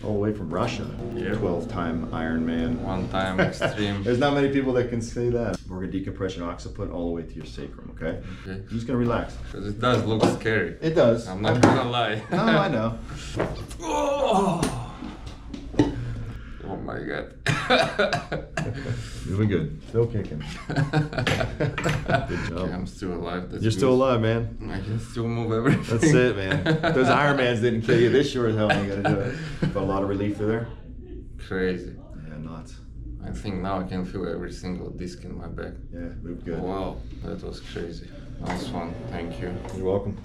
All the way from Russia. Yeah. 12-time Ironman. One time extreme. There's not many people that can say that. We're gonna decompression occiput all the way to your sacrum, okay? Okay. I'm just gonna relax. Because it does look scary. It does. I'm not gonna lie. No, I know. Oh my god. Doing good. Still kicking. Good job. Okay, I'm still alive. That's You're still good. alive, man. I can still move everything. That's it, man. If those Ironmans didn't kill you, this sure as hell ain't gonna do it. Felt a lot of relief through there? Crazy. Yeah, nuts. I think now I can feel every single disc in my back. Yeah, moved good. Wow, that was crazy. That was fun. Thank you. You're welcome.